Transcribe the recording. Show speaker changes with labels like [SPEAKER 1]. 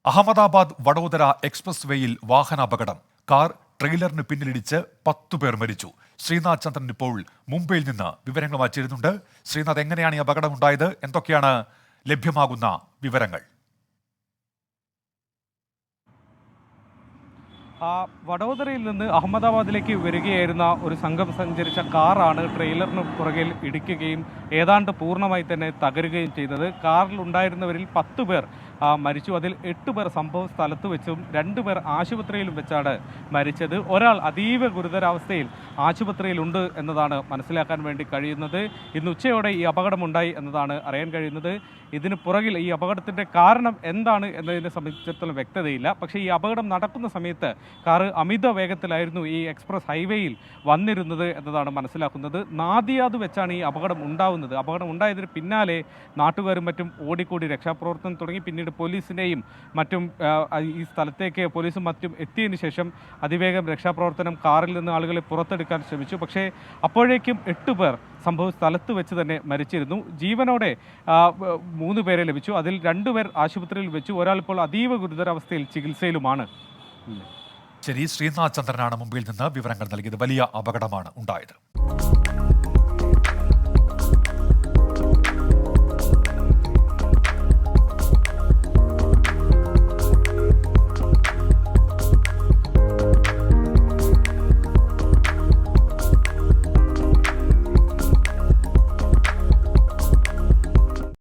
[SPEAKER 1] Ahmedabad Vadodara express വേയിൽ വാഹനാപകടം. Car ട്രെയിലറിന് പിന്നിലിടിച്ച് 10 പേർ മരിച്ചു. ശ്രീനാഥ് ചന്ദ്രൻ ഇപ്പോൾ മുംബൈയിൽ നിന്ന് വിവരങ്ങളുമായി ചേരുന്നുണ്ട്. ശ്രീനാഥ്, എങ്ങനെയാണ് ഈ അപകടം ഉണ്ടായത്? എന്തൊക്കെയാണ് ലഭ്യമാകുന്ന വിവരങ്ങൾ?
[SPEAKER 2] വഡോദരയിൽ നിന്ന് അഹമ്മദാബാദിലേക്ക് വരികയായിരുന്ന ഒരു സംഘം സഞ്ചരിച്ച കാറാണ് ട്രെയിലറിന് പുറകിൽ ഇടിക്കുകയും ഏതാണ്ട് പൂർണ്ണമായി തന്നെ തകരുകയും ചെയ്തത്. കാറിലുണ്ടായിരുന്നവരിൽ 10 പേർ മരിച്ചു. അതിൽ 8 പേർ സംഭവ സ്ഥലത്ത് വെച്ചും 2 പേർ ആശുപത്രിയിലും വെച്ചാണ് മരിച്ചത്. ഒരാൾ അതീവ ഗുരുതരാവസ്ഥയിൽ ആശുപത്രിയിലുണ്ട് എന്നതാണ് മനസ്സിലാക്കാൻ വേണ്ടി കഴിയുന്നത്. ഇന്ന് ഉച്ചയോടെ ഈ അപകടമുണ്ടായി എന്നതാണ് അറിയാൻ കഴിയുന്നത്. ഇതിന് പുറകിൽ ഈ അപകടത്തിൻ്റെ കാരണം എന്താണ് എന്നതിനെ സംബന്ധിച്ചിടത്തോളം വ്യക്തതയില്ല. പക്ഷേ ഈ അപകടം നടക്കുന്ന സമയത്ത് കാറ് അമിത വേഗത്തിലായിരുന്നു ഈ എക്സ്പ്രസ് ഹൈവേയിൽ വന്നിരുന്നത് എന്നതാണ് മനസ്സിലാക്കുന്നത്. നാദിയാദ് വെച്ചാണ് ഈ അപകടം ഉണ്ടാവുന്നത്. അപകടം ഉണ്ടായതിന് പിന്നാലെ നാട്ടുകാരും മറ്റും ഓടിക്കൂടി രക്ഷാപ്രവർത്തനം തുടങ്ങി. പിന്നീട് പോലീസിനെയും മറ്റും ഈ സ്ഥലത്തേക്ക് പോലീസും മറ്റും എത്തിയതിനു ശേഷം അതിവേഗം രക്ഷാപ്രവർത്തനം കാറിൽ നിന്ന് ആളുകളെ പുറത്തെടുക്കാൻ ശ്രമിച്ചു. പക്ഷേ അപ്പോഴേക്കും 8 പേർ സംഭവ സ്ഥലത്ത് വെച്ച് തന്നെ മരിച്ചിരുന്നു. ജീവനോടെ 3 പേരെ ലഭിച്ചു. അതിൽ 2 പേർ ആശുപത്രിയിൽ വെച്ചു. ഒരാൾ ഇപ്പോൾ അതീവ ഗുരുതരാവസ്ഥയിൽ ചികിത്സയിലുമാണ്.
[SPEAKER 1] ശരി, ശ്രീനാഥ് ചന്ദ്രനാണ് മുംബൈയിൽ നിന്ന് വിവരങ്ങൾ നൽകിയത്. വലിയ അപകടമാണ് ഉണ്ടായത്.